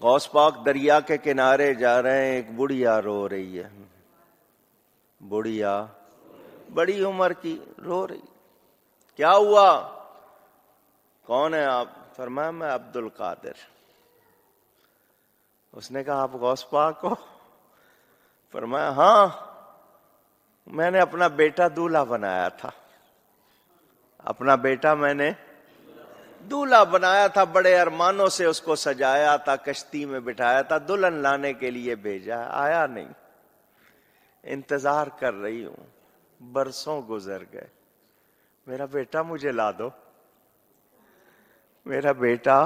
غوث پاک دریا کے کنارے جا رہے ہیں، ایک بڑھیا رو رہی ہے، بڑھیا بڑی عمر کی رو رہی. کیا ہوا؟ کون ہے آپ؟ فرمایا میں عبد القادر. اس نے کہا آپ غوث پاک ہو؟ فرمایا ہاں، میں نے اپنا بیٹا دولہا بنایا تھا، اپنا بیٹا میں نے دولہا بنایا تھا، بڑے ارمانوں سے اس کو سجایا تھا، کشتی میں بٹھایا تھا، دلہن لانے کے لیے بھیجا، آیا نہیں، انتظار کر رہی ہوں، برسوں گزر گئے، میرا بیٹا مجھے لا دو، میرا بیٹا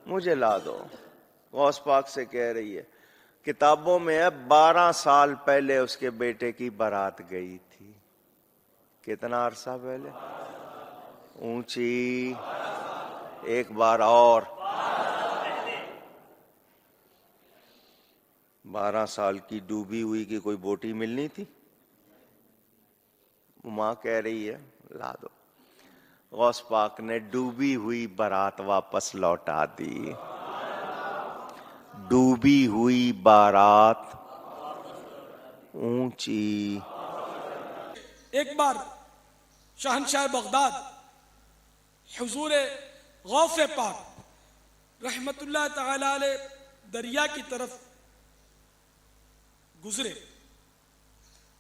مجھے لا دو. غوث پاک سے کہہ رہی ہے، کتابوں میں ہے 12 سال پہلے اس کے بیٹے کی بارات گئی تھی. کتنا عرصہ پہلے؟ اونچی ایک بار اور، 12 سال کی ڈوبی ہوئی کی کوئی بوٹی ملنی تھی؟ ماں کہہ رہی ہے لا دو. غوث پاک نے ڈوبی ہوئی بارات واپس لوٹا دی. ڈوبی ہوئی بارات اونچی. ایک بار شہنشاہ بغداد حضور غوث پاک رحمت اللہ تعالی علیہ دریا کی طرف گزرے.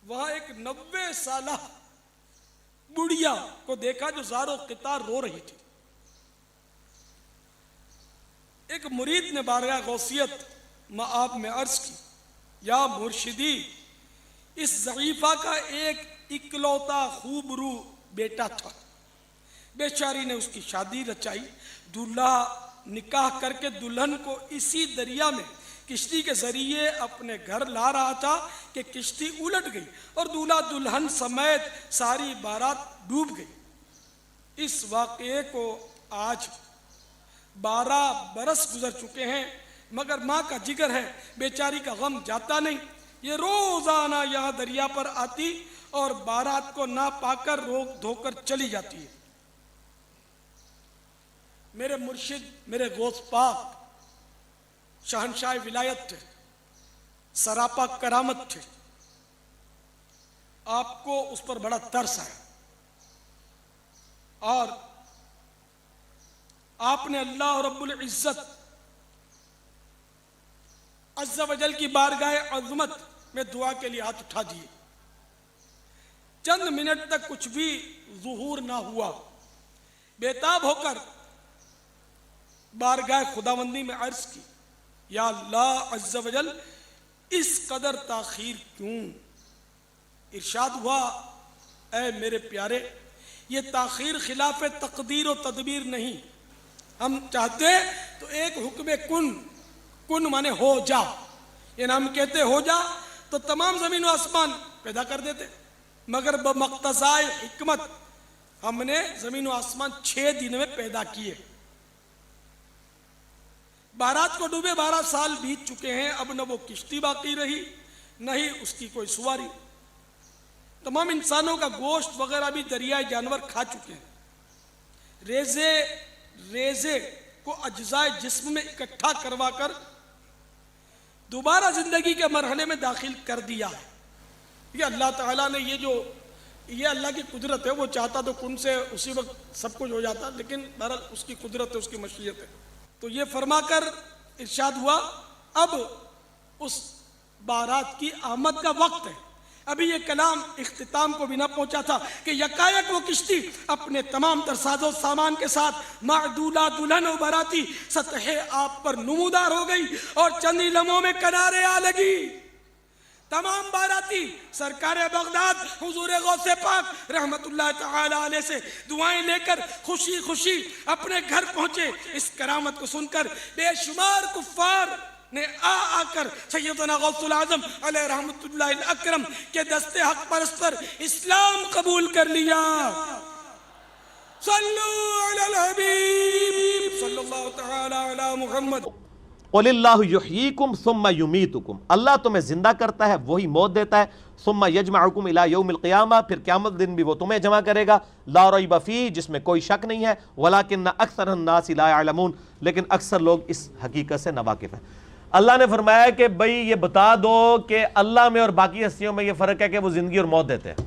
وہاں ایک 90 سالہ بڑھیا کو دیکھا جو زار و قطار رو رہی تھی. ایک مرید نے بارگاہ غوثیت مآب میں عرض کی، یا مرشدی، اس ضعیفہ کا ایک اکلوتا خوب رو بیٹا تھا، بیچاری نے اس کی شادی رچائی، دولہا نکاح کر کے دلہن کو اسی دریا میں کشتی کے ذریعے اپنے گھر لا رہا تھا کہ کشتی الٹ گئی اور دولہا دلہن سمیت ساری بارات ڈوب گئی. اس واقعے کو آج 12 برس گزر چکے ہیں، مگر ماں کا جگر ہے، بیچاری کا غم جاتا نہیں. یہ روزانہ یہاں دریا پر آتی اور بارات کو نہ پا کر روک دھو کر چلی جاتی ہے. میرے مرشد میرے غوث پاک شہنشاہ ولایت تھے، سراپا کرامت تھے. آپ کو اس پر بڑا ترس آیا اور آپ نے اللہ رب العزت عز و جل کی بارگاہ عظمت میں دعا کے لیے ہاتھ اٹھا دیے. چند منٹ تک کچھ بھی ظہور نہ ہوا. بےتاب ہو کر بارگاہ خداوندی میں عرض کی، یا اللہ عز و جل اس قدر تاخیر کیوں؟ ارشاد ہوا، اے میرے پیارے، یہ تاخیر خلاف تقدیر و تدبیر نہیں. ہم چاہتے تو ایک حکم کن مانے ہو جا، یعنی ہم کہتے ہو جا تو تمام زمین و آسمان پیدا کر دیتے، مگر بمقتضائے حکمت ہم نے زمین و آسمان 6 دن میں پیدا کیے. بارات کو ڈوبے 12 سال بیت چکے ہیں، اب نہ وہ کشتی باقی رہی نہ ہی اس کی کوئی سواری. تمام انسانوں کا گوشت وغیرہ بھی دریائے جانور کھا چکے ہیں. ریزے کو اجزائے جسم میں اکٹھا کروا کر دوبارہ زندگی کے مرحلے میں داخل کر دیا ہے. یہ اللہ تعالیٰ نے یہ اللہ کی قدرت ہے. وہ چاہتا تو کن سے اسی وقت سب کچھ ہو جاتا، لیکن بہرحال اس کی قدرت ہے، اس کی مشیت ہے. تو یہ فرما کر ارشاد ہوا، اب اس بارات کی آمد کا وقت ہے. ابھی یہ کلام اختتام کو بھی نہ پہنچا تھا کہ یکایک وہ کشتی اپنے تمام تر ساز و سامان کے ساتھ معدودہ دلہن و باراتی سطح آب پر نمودار ہو گئی اور چند ہی لمحوں میں کنارے آ لگی. تمام باراتی سرکار بغداد حضور غوث پاک رحمت اللہ تعالی علیہ سے دعائیں لے کر خوشی خوشی اپنے گھر پہنچے. اس کرامت کو سن کر بے شمار کفار نے آ کر سیدنا غوث العظم علیہ رحمت اللہ الاکرم کے دستے حق پرست پر اسلام قبول کر لیا. صلو علی الحبیب صلی اللہ تعالی علی محمد. قُلِ اللَّهُ يُحْيِيكُمْ ثُمَّ يُمِيتُكُمْ، اللہ تمہیں زندہ کرتا ہے وہی موت دیتا ہے، ثُمَّ يَجْمَعُكُمْ إِلَى يَوْمِ الْقِيَامَةِ، پھر قیامت دن بھی وہ تمہیں جمع کرے گا، لا ریب فیہ، جس میں کوئی شک نہیں ہے، وَلَٰكِنَّ أَكْثَرَ النَّاسِ لَا يَعْلَمُونَ، لیکن اکثر لوگ اس حقیقت سے ناواقف ہیں۔ اللہ نے فرمایا کہ بھئی یہ بتا دو کہ اللہ میں اور باقی ہستیوں میں یہ فرق ہے کہ وہ زندگی اور موت دیتے ہیں،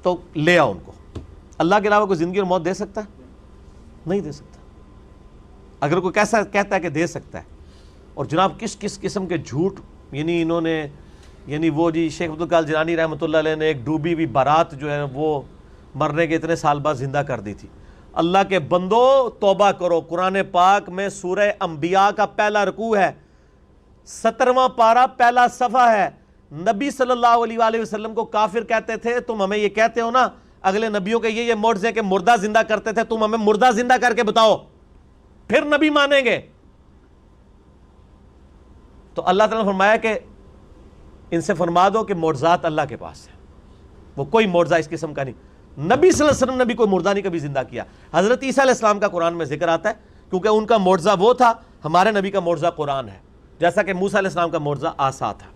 تو لے آؤ ان کو۔ اللہ کے علاوہ کوئی زندگی اور موت دے سکتا ہے؟ نہیں دے سکتا۔ اگر کوئی کیسا کہتا ہے کہ دے سکتا ہے، اور جناب کس کس قسم کے جھوٹ، یعنی انہوں نے، یعنی وہ جی شیخ عبدالقادر جیلانی رحمۃ اللہ علیہ نے ایک ڈوبی ہوئی بارات جو ہے وہ مرنے کے اتنے سال بعد زندہ کر دی تھی۔ اللہ کے بندو توبہ کرو، قرآن پاک میں سورہ انبیاء کا پہلا رکوع ہے، 17واں پارہ پہلا صفحہ ہے۔ نبی صلی اللہ علیہ وآلہ وسلم کو کافر کہتے تھے، تم ہمیں یہ کہتے ہو نا اگلے نبیوں کے یہ معجزے کہ مردہ زندہ کرتے تھے، تم ہمیں مردہ زندہ کر کے بتاؤ پھر نبی مانیں گے۔ تو اللہ تعالیٰ نے فرمایا کہ ان سے فرما دو کہ معجزات اللہ کے پاس ہے، وہ کوئی معجزہ اس قسم کا نہیں۔ نبی صلی اللہ علیہ وسلم نے بھی کوئی مردہ نہیں کبھی زندہ کیا۔ حضرت عیسیٰ علیہ السلام کا قرآن میں ذکر آتا ہے کیونکہ ان کا معجزہ وہ تھا، ہمارے نبی کا معجزہ قرآن ہے، جیسا کہ موسیٰ علیہ السلام کا معجزہ عصا تھا۔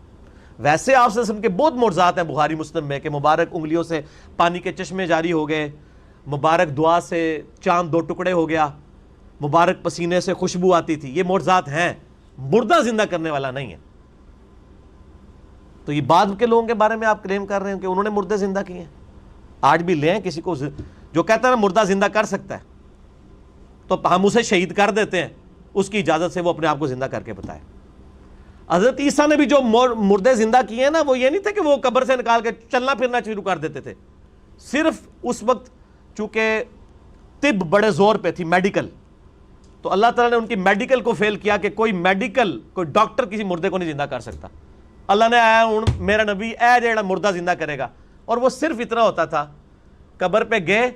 ویسے آپ صلی اللہ علیہ وسلم کے بہت معجزات ہیں بخاری مسلم میں، کہ مبارک انگلیوں سے پانی کے چشمے جاری ہو گئے، مبارک دعا سے چاند 2 ٹکڑے ہو گیا، مبارک پسینے سے خوشبو آتی تھی، یہ معجزات ہیں، مردہ زندہ کرنے والا نہیں ہے۔ تو یہ بعد کے لوگوں کے بارے میں آپ کلیم کر رہے ہیں کہ انہوں نے مردے زندہ کیے ہیں؟ آج بھی لیں کسی کو جو کہتا ہے نا مردہ زندہ کر سکتا ہے، تو ہم اسے شہید کر دیتے ہیں، اس کی اجازت سے وہ اپنے آپ کو زندہ کر کے بتائے۔ حضرت عیسیٰ نے بھی جو مردے زندہ کیے ہیں نا، وہ یہ نہیں تھے کہ وہ قبر سے نکال کے چلنا پھرنا شروع کر دیتے تھے، صرف اس وقت چونکہ طب بڑے زور پہ تھی، میڈیکل، تو اللہ تعالیٰ نے ان کی میڈیکل کو فیل کیا کہ کوئی میڈیکل، کوئی ڈاکٹر کسی مردے کو نہیں زندہ کر سکتا۔ اللہ نے آیا ہوں میرا نبی اے جیڑا مردہ زندہ کرے گا، اور وہ صرف اتنا ہوتا تھا، قبر پہ گئے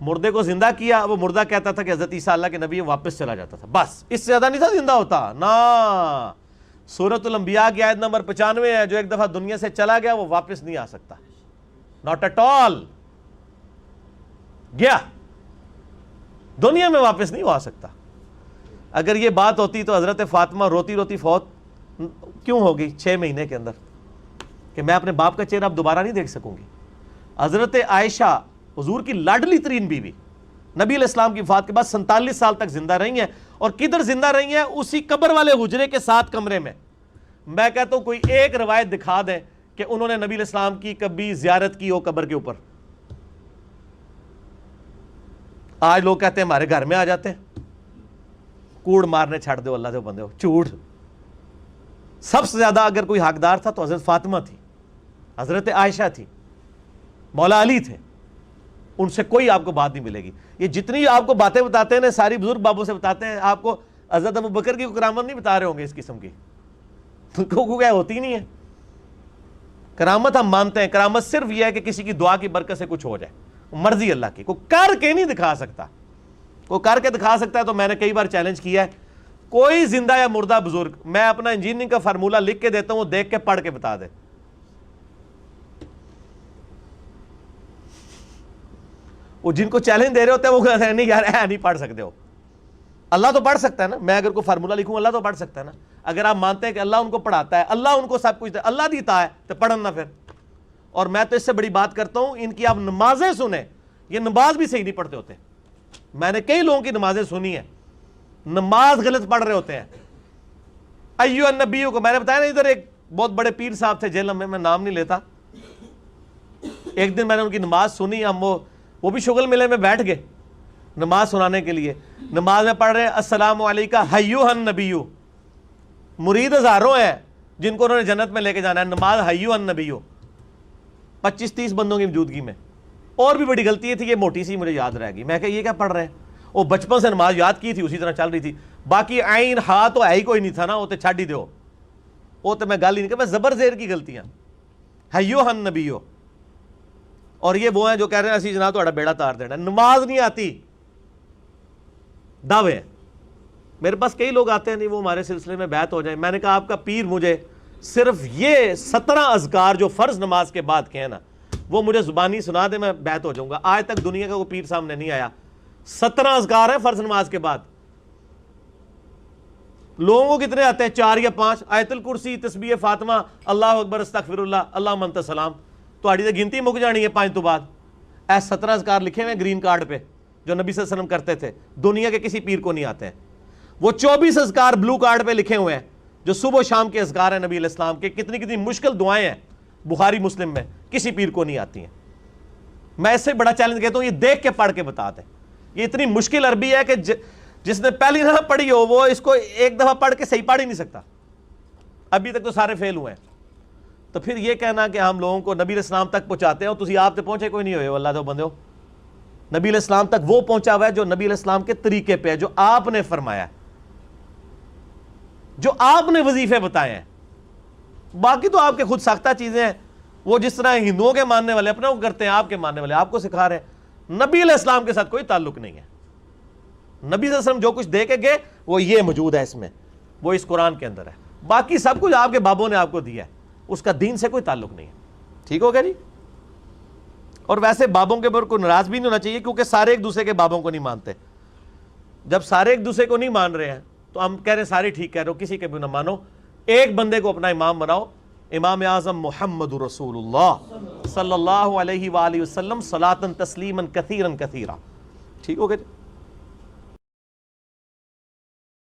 مردے کو زندہ کیا، وہ مردہ کہتا تھا کہ حضرت عیسیٰ اللہ کے نبی، واپس چلا جاتا تھا، بس اس سے زیادہ نہیں تھا زندہ ہوتا نا۔ سورۃ الانبیاء کی آیت نمبر 95 ہے، جو ایک دفعہ دنیا سے چلا گیا وہ واپس نہیں آ سکتا، ناٹ ایٹ آل، گیا دنیا میں واپس نہیں آ سکتا۔ اگر یہ بات ہوتی تو حضرت فاطمہ روتی روتی فوت کیوں ہوگی 6 مہینے کے اندر، کہ میں اپنے باپ کا چہرہ اب دوبارہ نہیں دیکھ سکوں گی۔ حضرت عائشہ حضور کی لاڈلی ترین بیوی، نبی علیہ السلام کی وفات کے بعد 47 سال تک زندہ رہی ہیں، اور کدھر زندہ رہی ہیں؟ اسی قبر والے حجرے کے 7 کمرے میں۔ میں کہتا ہوں کوئی ایک روایت دکھا دیں کہ انہوں نے نبی علیہ السلام کی کبھی زیارت کی ہو قبر کے اوپر۔ آج لوگ کہتے ہیں ہمارے گھر میں آ جاتے ہیں، کوڑ مارنے چھڑ دو اللہ دے بندے ہو، جھوٹ۔ سب سے زیادہ اگر کوئی حقدار تھا تو حضرت فاطمہ تھی، حضرت عائشہ تھی، مولا علی تھے، ان سے کوئی آپ کو بات نہیں ملے گی۔ یہ جتنی آپ کو باتیں بتاتے ہیں ساری بزرگ بابوں سے بتاتے ہیں، آپ کو حضرت ابو بکر کی کرامت نہیں بتا رہے ہوں گے اس قسم کی، کیا ہوتی نہیں ہے کرامت۔ ہم مانتے ہیں کرامت صرف یہ ہے کہ کسی کی دعا کی برکت سے کچھ ہو جائے، مرضی اللہ کی، کوئی کر کے نہیں دکھا سکتا۔ کوئی کر کے دکھا سکتا ہے تو میں نے کئی بار چیلنج کیا ہے، کوئی زندہ یا مردہ بزرگ، میں اپنا انجینئرنگ کا فارمولہ لکھ کے دیتا ہوں، وہ دیکھ کے پڑھ کے بتا دے۔ وہ جن کو چیلنج دے رہے ہوتے ہیں وہ کہتے ہیں نہیں یار نہیں پڑھ سکتے ہو۔ اللہ تو پڑھ سکتا ہے نا، میں اگر کوئی فارمولہ لکھوں اللہ تو پڑھ سکتا ہے نا۔ اگر آپ مانتے ہیں کہ اللہ ان کو پڑھاتا ہے، اللہ ان کو سب کچھ دے، اللہ دیتا ہے تو پڑھن نہ پھر۔ اور میں تو اس سے بڑی بات کرتا ہوں، ان کی آپ نمازیں سنیں، یہ نماز بھی صحیح نہیں پڑھتے ہوتے۔ میں نے کئی لوگوں کی نمازیں سنی ہیں، نماز غلط پڑھ رہے ہوتے ہیں۔ ایو النبیوں کو میں نے بتایا نا، ادھر ایک بہت بڑے پیر صاحب تھے جیل میں نام نہیں لیتا، ایک دن میں نے ان کی نماز سنی، ہم وہ بھی شغل ملے میں بیٹھ گئے نماز سنانے کے لیے۔ نماز میں پڑھ رہے ہیں السلام علیکہ ایھا النبی، مرید ہزاروں ہیں جن کو انہوں نے جنت میں لے کے جانا ہے، نماز ایھا النبی 25-30 بندوں کی موجودگی میں۔ اور بھی بڑی غلطی تھی، یہ موٹی سی مجھے یاد رہ گئی، میں کہ یہ کیا پڑھ رہے ہیں؟ وہ بچپن سے نماز یاد کی تھی، اسی طرح چل رہی تھی، باقی عین ہا تو ہے ہی کوئی نہیں تھا نا، وہ تو چھڈ ہی دو، وہ تو میں گل ہی نہیں کہ میں زبر زیر کی غلطیاں ایھا النبی۔ اور یہ وہ ہیں جو کہہ رہے ہیں اسی جناب تہاڈا بیڑا تار دینا، نماز نہیں آتی، دعوے۔ میرے پاس کئی لوگ آتے ہیں نہیں وہ ہمارے سلسلے میں بیعت ہو جائیں، میں نے کہا آپ کا پیر مجھے صرف یہ 17 اذکار جو فرض نماز کے بعد کے ہیں نا وہ مجھے زبانی سنا دے، میں بیعت ہو جاؤں گا۔ آج تک دنیا کا کوئی پیر سامنے نہیں آیا، 17 اذکار ہیں فرض نماز کے بعد، لوگوں کو کتنے آتے ہیں؟ 4 یا 5. آیت الکرسی، تسبیح فاطمہ، اللہ اکبر، استغفر اللہ، اللہ منت سلام. تہاڈی تے گنتی مک جانی ہے 5 تو بعد. اے 17 اذکار لکھے ہوئے ہیں گرین کارڈ پہ جو نبی صلی اللہ علیہ وسلم کرتے تھے، دنیا کے کسی پیر کو نہیں آتے ہیں. وہ 24 اذکار بلو کارڈ پہ لکھے ہوئے ہیں جو صبح و شام کے اذکار ہیں نبی علیہ السلام کے. کتنی مشکل دعائیں ہیں بخاری مسلم میں، کسی پیر کو نہیں آتی ہیں. میں اس سے بڑا چیلنج کہتا ہوں یہ دیکھ کے پڑھ کے بتا دیں. یہ اتنی مشکل عربی ہے کہ جس نے پہلی دفعہ پڑھی ہو وہ اس کو ایک دفعہ پڑھ کے صحیح پڑھ ہی نہیں سکتا. ابھی تک تو سارے فیل ہوئے ہیں. تو پھر یہ کہنا کہ ہم لوگوں کو نبی علیہ السلام تک پہنچاتے ہیں، تسی آپ تے پہنچے کوئی نہیں ہوئے. اللہ تو بندے ہو، نبی علیہ السلام تک وہ پہنچا ہوا ہے جو نبی علیہ السلام کے طریقے پہ ہے، جو آپ نے فرمایا، جو آپ نے وظیفے بتائے ہیں. باقی تو آپ کے خود ساختہ چیزیں ہیں، وہ جس طرح ہندوؤں کے ماننے والے اپنا وہ کرتے ہیں، آپ کے ماننے والے آپ کو سکھا رہے ہیں. نبی علیہ السلام کے ساتھ کوئی تعلق نہیں ہے. نبی صلی اللہ علیہ وسلم جو کچھ دے کے گئے وہ یہ موجود ہے اس میں، وہ اس قرآن کے اندر ہے. باقی سب کچھ آپ کے بابوں نے آپ کو دیا ہے، اس کا دین سے کوئی تعلق نہیں ہے. ٹھیک ہو گیا جی؟ اور ویسے بابوں کے اوپر کوئی ناراض بھی نہیں ہونا چاہیے، کیونکہ سارے ایک دوسرے کے بابوں کو نہیں مانتے. جب سارے ایک دوسرے کو نہیں مان رہے ہیں تو ہم کہہ رہے ہیں سارے ٹھیک کہہ رہے ہو، کسی کے بھی نہ مانو. ایک بندے کو اپنا امام بناؤ، امام اعظم محمد رسول اللہ صلی اللہ علیہ وآلہ وسلم صلاۃ تسلیما کثیرا کثیرا. ٹھیک ہو گیا جی؟